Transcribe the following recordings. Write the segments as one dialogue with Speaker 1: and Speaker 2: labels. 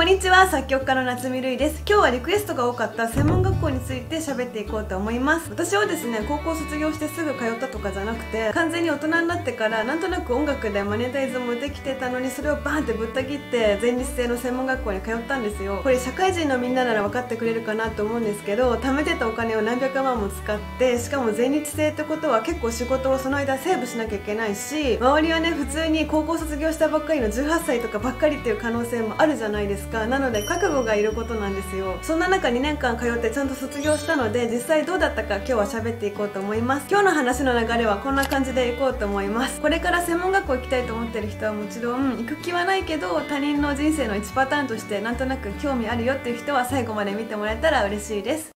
Speaker 1: こんにちは、作曲家の夏見るいです。今日はリクエストが多かった専門学校について喋っていこうと思います。私はですね、高校卒業してすぐ通ったとかじゃなくて、完全に大人になってからなんとなく音楽でマネタイズもできてたのに、それをバーンってぶった切って全日制の専門学校に通ったんですよ。これ社会人のみんななら分かってくれるかなと思うんですけど、貯めてたお金を何百万も使って、しかも全日制ってことは結構仕事をその間セーブしなきゃいけないし、周りはね、普通に高校卒業したばっかりの18歳とかばっかりっていう可能性もあるじゃないですか。なので覚悟がいることなんですよ。そんな中2年間通ってちゃんと卒業したので、実際どうだったか今日は喋っていこうと思います。今日の話の流れはこんな感じでいこうと思います。これから専門学校行きたいと思ってる人はもちろん、行く気はないけど他人の人生の1パターンとしてなんとなく興味あるよっていう人は最後まで見てもらえたら嬉しいです。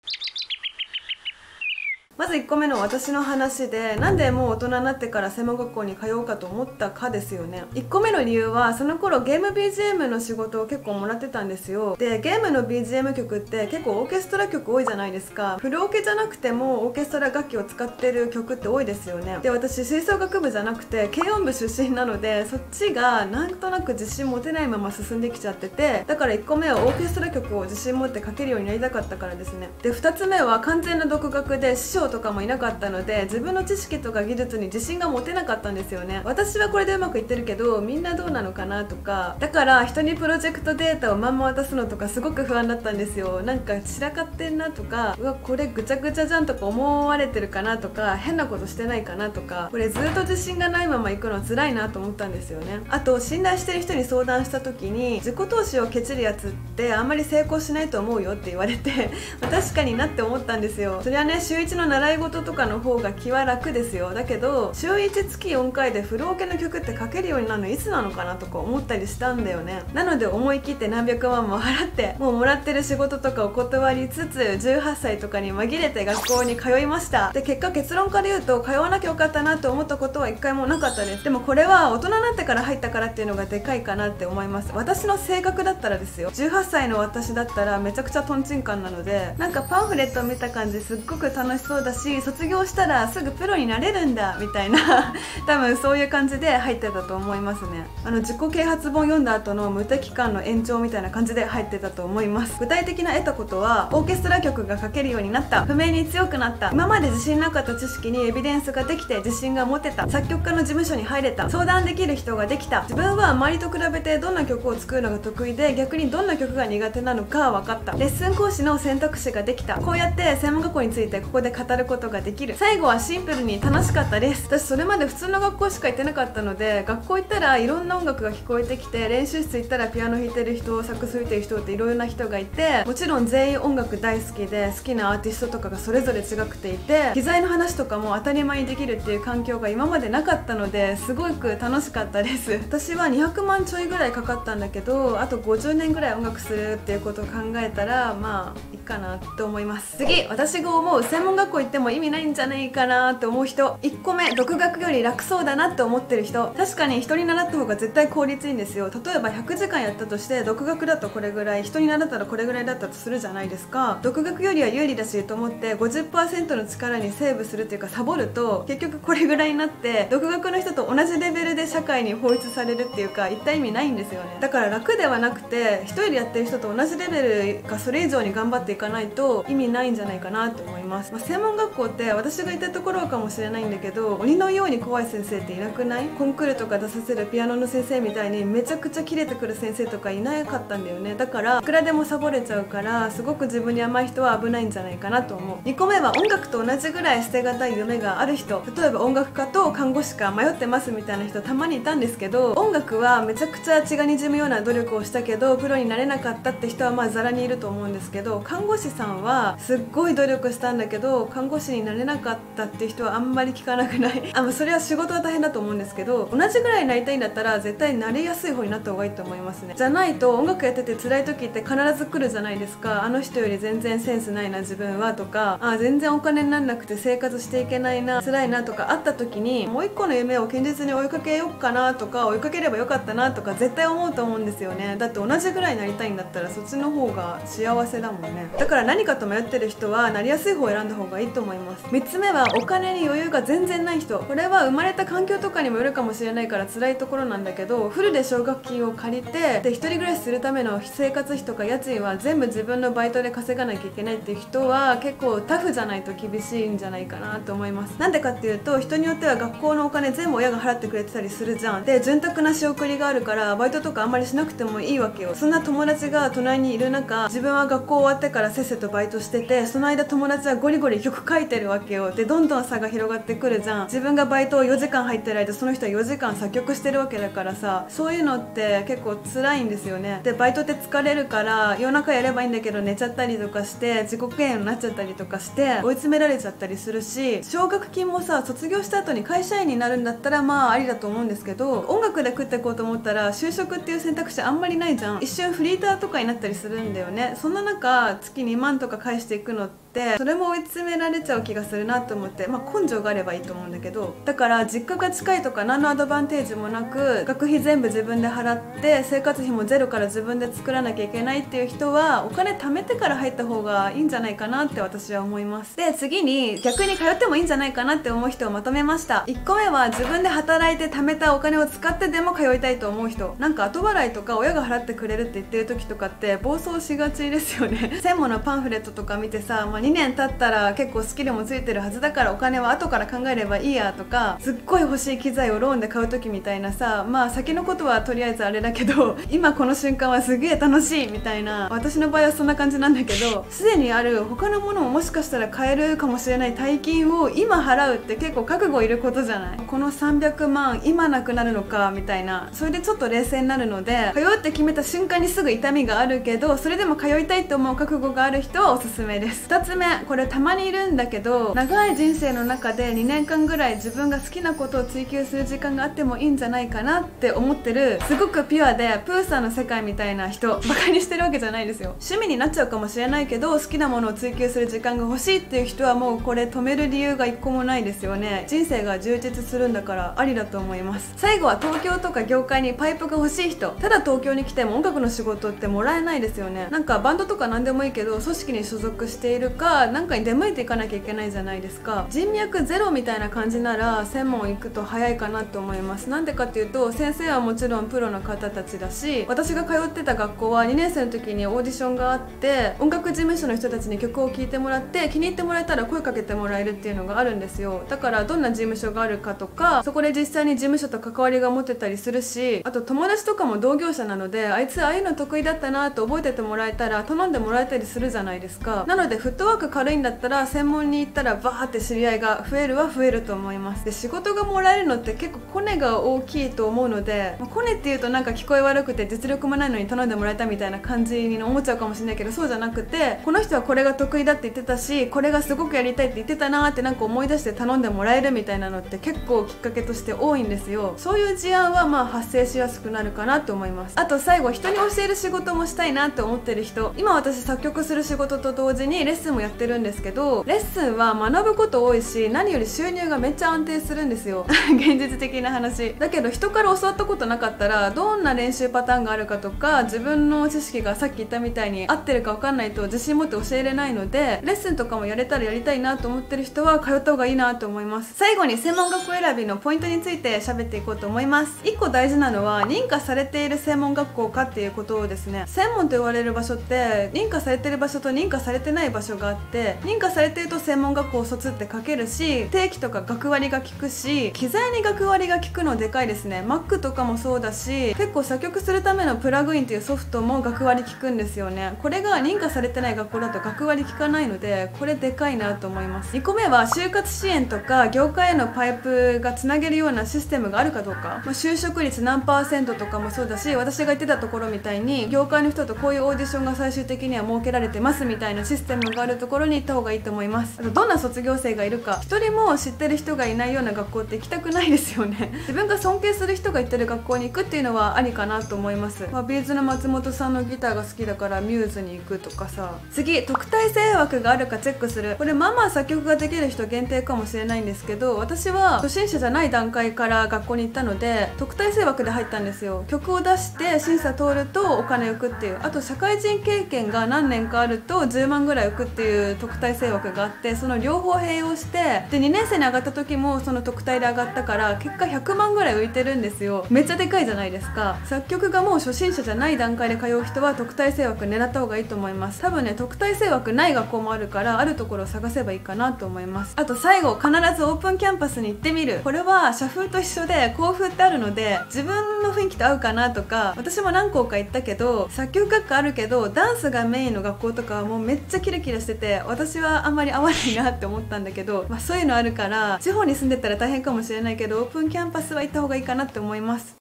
Speaker 1: まず1個目の私の話で、なんでもう大人になってから専門学校に通おうかと思ったかですよね。1個目の理由は、その頃ゲーム BGM の仕事を結構もらってたんですよ。で、ゲームの BGM 曲って結構オーケストラ曲多いじゃないですか。フルオケじゃなくてもオーケストラ楽器を使ってる曲って多いですよね。で、私吹奏楽部じゃなくて軽音部出身なので、そっちがなんとなく自信持てないまま進んできちゃってて、だから1個目はオーケストラ曲を自信持って書けるようになりたかったからですね。で、2つ目は完全な独学で師匠とかもいなかったので、自分の知識とか技術に自信が持てなかったんですよね。私はこれでうまくいってるけどみんなどうなのかなとか、だから人にプロジェクトデータをまんま渡すのとかすごく不安だったんですよ。なんか散らかってんなとか、うわこれぐちゃぐちゃじゃんとか思われてるかなとか、変なことしてないかなとか、これずっと自信がないまま行くの辛いなと思ったんですよね。あと、信頼してる人に相談した時に、自己投資をケチるやつってあんまり成功しないと思うよって言われて確かになって思ったんですよ。それはね、週1の習い事とかの方が気は楽ですよ。だけど週1月4回でフルオケの曲って書けるようになるのいつなのかなとか思ったりしたんだよね。なので思い切って何百万も払って、もうもらってる仕事とかを断りつつ、18歳とかに紛れて学校に通いました。で、結論から言うと、通わなきゃよかったなと思ったことは一回もなかったです。でもこれは大人になってから入ったからっていうのがでかいかなって思います。私の性格だったらですよ、18歳の私だったらめちゃくちゃトンチンカンなので、なんかパンフレットを見た感じすっごく楽しそうだし、卒業したらすぐプロになれるんだみたいな多分そういう感じで入ってたと思いますね。自己啓発本読んだ後の無敵感の延長みたいな感じで入ってたと思います。具体的な得たことは、オーケストラ曲が書けるようになった、譜面に強くなった、今まで自信なかった知識にエビデンスができて自信が持てた、作曲家の事務所に入れた、相談できる人ができた、自分は周りと比べてどんな曲を作るのが得意で逆にどんな曲が苦手なのか分かった、レッスン講師の選択肢ができた、こうやって専門学校についてここで語ることができる、最後はシンプルに楽しかったです。私それまで普通の学校しか行ってなかったので、学校行ったらいろんな音楽が聞こえてきて、練習室行ったらピアノ弾いてる人、サックス吹いてる人っていろいろな人がいて、もちろん全員音楽大好きで、好きなアーティストとかがそれぞれ違くていて、機材の話とかも当たり前にできるっていう環境が今までなかったので、すごく楽しかったです。私は200万ちょいぐらいかかったんだけど、あと50年ぐらい音楽するっていうことを考えたら、まあいいかなって思います。次、私が思う専門学校行っても意味ないんじゃないかなって思う人。1個目、独学より楽そうだなって思ってる人。確かに人に習った方が絶対効率いいんですよ。例えば100時間やったとして、独学だとこれぐらい、人に習ったらこれぐらいだったとするじゃないですか。独学よりは有利だしと思って 50% の力にセーブするっていうかサボると、結局これぐらいになって、独学の人と同じレベルで社会に放出されるっていうか、一体意味ないんですよね。だから楽ではなくて、一人でやってる人と同じレベルかそれ以上に頑張っていかないと意味ないんじゃないかなと思います。専門学校って私がいたところかもしれないんだけど、鬼のように怖い先生っていなくない？コンクールとか出させるピアノの先生みたいにめちゃくちゃキレてくる先生とかいなかったんだよね。だからいくらでもサボれちゃうから、すごく自分に甘い人は危ないんじゃないかなと思う。2個目は、音楽と同じぐらい捨てがたい夢がある人。例えば音楽家と看護師か迷ってますみたいな人たまにいたんですけど、音楽はめちゃくちゃ血が滲むような努力をしたけどプロになれなかったって人はまあザラにいると思うんですけど、看護師さんはすっごい努力したんだけど看護師になれなかったっていう人はあんまり聞かなくないそれは仕事は大変だと思うんですけど、同じぐらいになりたいんだったら絶対なれやすい方になった方がいいと思いますね。じゃないと音楽やってて辛い時って必ず来るじゃないですか。あの人より全然センスないな自分はとか、全然お金にならなくて生活していけないな、辛いなとかあった時に、もう一個の夢を堅実に追いかけようかなとか、追いかければよかったなとか絶対思うと思うんですよね。だって同じぐらいになりたいんだったらそっちの方が幸せだもんね。だから何かと迷ってる人はなりやすい方を選んだ方がいいと思います。3つ目はお金に余裕が全然ない人。これは生まれた環境とかにもよるかもしれないから辛いところなんだけど、フルで奨学金を借りて、で一人暮らしするための生活費とか家賃は全部自分のバイトで稼がなきゃいけないっていう人は結構タフじゃないと厳しいんじゃないかなと思います。なんでかっていうと、人によっては学校のお金全部親が払ってくれてたりするじゃん。で潤沢な仕送りがあるからバイトとかあんまりしなくてもいいわけよ。そんな友達が隣にいる中、自分は学校終わってからせっせとバイトしてて、その間友達はゴリゴリ曲書いてるわけよ。でどんどん差が広がってくるじゃん。自分がバイトを4時間入ってる間、その人は4時間作曲してるわけだからさ、そういうのって結構辛いんですよね。でバイトって疲れるから夜中やればいいんだけど寝ちゃったりとかして自己嫌悪になっちゃったりとかして追い詰められちゃったりするし、奨学金もさ、卒業した後に会社員になるんだったらまあありだと思うんですけど、音楽で食っていこうと思ったら就職っていう選択肢あんまりないじゃん。一瞬フリーターとかになったりするんだよね。そんな中月2万とか返していくのってそれも追い詰められちゃう気がするなと思って、根性があればいいと思うんだけど、だから実家が近いとか何のアドバンテージもなく学費全部自分で払って生活費もゼロから自分で作らなきゃいけないっていう人はお金貯めてから入った方がいいんじゃないかなって私は思います。で次に逆に通ってもいいんじゃないかなって思う人をまとめました。1個目は自分で働いて貯めたお金を使ってでも通いたいと思う人。なんか後払いとか親が払ってくれるって言ってる時とかって暴走しがちですよね。専門のパンフレットとか見てさ、2年経ったら結構スキルもついてるはずだからお金は後から考えればいいやとか、すっごい欲しい機材をローンで買う時みたいなさ、先のことはとりあえずあれだけど今この瞬間はすげえ楽しいみたいな、私の場合はそんな感じなんだけど、すでにある他のものももしかしたら買えるかもしれない大金を今払うって結構覚悟いることじゃない。この300万今なくなるのかみたいな、それでちょっと冷静になるので、通うって決めた瞬間にすぐ痛みがあるけどそれでも通いたいって思う覚悟がある人はおすすめです。2つ目、これたまにいるんだけど、長い人生の中で2年間ぐらい自分が好きなことを追求する時間があってもいいんじゃないかなって思ってる、すごくピュアでプーさんの世界みたいな人、バカにしてるわけじゃないですよ。趣味になっちゃうかもしれないけど好きなものを追求する時間が欲しいっていう人はもうこれ止める理由が1個もないですよね。人生が充実するんだからありだと思います。最後は東京とか業界にパイプが欲しい人。ただ東京に来ても音楽の仕事ってもらえないですよね。なんかバンドとか何でもいいけど組織に所属しているかなんかに出向いていかなきゃいけないじゃないですか。人脈ゼロみたいな感じなら専門行くと早いかなと思います。なんでかっていうと先生はもちろんプロの方たちだし、私が通ってた学校は2年生の時にオーディションがあって音楽事務所の人たちに曲を聴いてもらって気に入ってもらえたら声かけてもらえるっていうのがあるんですよ。だからどんな事務所があるかとかそこで実際に事務所と関わりが持てたりするし、あと友達とかも同業者なのであいつああいうの得意だったなと覚えててもらえたら頼んでもらえたりするじゃないですか。なのでフットワーク軽いんだったら専門に行ったらバーって知り合いが増えるは増えると思います。で仕事がもらえるのって結構コネが大きいと思うので、コネっていうとなんか聞こえ悪くて実力もないのに頼んでもらえたみたいな感じに思っちゃうかもしれないけど、そうじゃなくてこの人はこれが得意だって言ってたしこれがすごくやりたいって言ってたなーってなんか思い出して頼んでもらえるみたいなのって結構きっかけとして多いんですよ。そういう事案は発生しやすくなるかなと思います。あと最後、人に教える仕事もしたいなって思ってる人。今私作曲する仕事と同時にレッスンもやってるんですけど、レッスンは学ぶこと多いし何より収入がめっちゃ安定するんですよ現実的な話だけど、人から教わったことなかったらどんな練習パターンがあるかとか自分の知識がさっき言ったみたいに合ってるか分かんないと自信持って教えれないので、レッスンとかもやれたらやりたいなと思ってる人は通った方がいいなと思います。最後に専門学校選びのポイントについて喋っていこうと思います。1個大事なのは認可されている専門学校かっていうことですね。専門と言われる場所って認可されてる場所と認可されてない場所があって、認可されてると専門学校卒って書けるし定期とか学割が効くし、機材に学割が効くのでかいですね。 Mac とかもそうだし結構作曲するためのプラグインっていうソフトも学割効くんですよね。これが認可されてない学校だと学割効かないのでこれでかいなと思います。2個目は就活支援とか業界へのパイプがつなげるようなシステムがあるかどうか、就職率何%とかもそうだし、私が言ってたところみたいに業界の人とこういうオーディションが最終的には設けられてますみたいなシステムがあるところに行った方がいいと思います。あとどんな卒業生がいるか、一人も知ってる人がいないような学校って行きたくないですよね自分が尊敬する人が行ってる学校に行くっていうのはありかなと思います。ビーズの松本さんのギターが好きだからミューズに行くとかさ。次、特待生枠があるかチェックする。これ作曲ができる人限定かもしれないんですけど、私は初心者じゃない段階から学校に行ったので特待生枠で入ったんですよ。曲を出して審査通るとお金浮くっていう、あと社会人経験が何年かあると10万ぐらい浮くっていう特待生枠があって、その両方併用して、で2年生に上がった時もその特待で上がったから、結果100万ぐらい浮いてるんですよ。めっちゃでかいじゃないですか。作曲がもう初心者じゃない段階で通う人は特待生枠狙った方がいいと思います。多分ね、特待生枠ない学校もあるから、あるところを探せばいいかなと思います。あと最後、必ずオープンキャンパスに行ってみる。これは社風と一緒で校風ってあるので、自分の雰囲気と合うかなとか、私も何校か行ったけど、作曲学科あるけどダンスがメインの学校とかはもうめっちゃキラキラしてて、私はあんまり合わないなって思ったんだけど、そういうのあるから地方に住んでたら大変かもしれないけど、オープンキャンパスは行った方がいいかなって思います。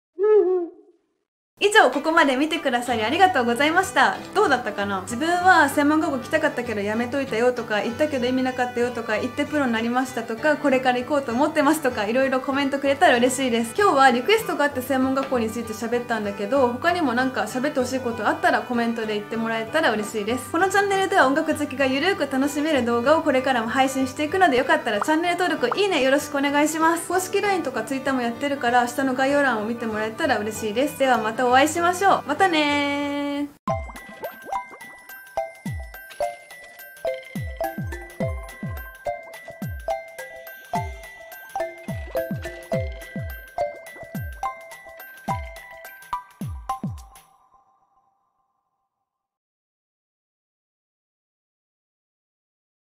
Speaker 1: 以上、ここまで見てくださりありがとうございました。どうだったかな。自分は専門学校来たかったけどやめといたよとか、行ったけど意味なかったよとか、行ってプロになりましたとか、これから行こうと思ってますとか、いろいろコメントくれたら嬉しいです。今日はリクエストがあって専門学校について喋ったんだけど、他にもなんか喋ってほしいことあったらコメントで言ってもらえたら嬉しいです。このチャンネルでは音楽好きがゆるく楽しめる動画をこれからも配信していくので、よかったらチャンネル登録、いいねよろしくお願いします。公式 LINE とか Twitter もやってるから、下の概要欄を見てもらえたら嬉しいです。ではまたお会いしましょう。またねー。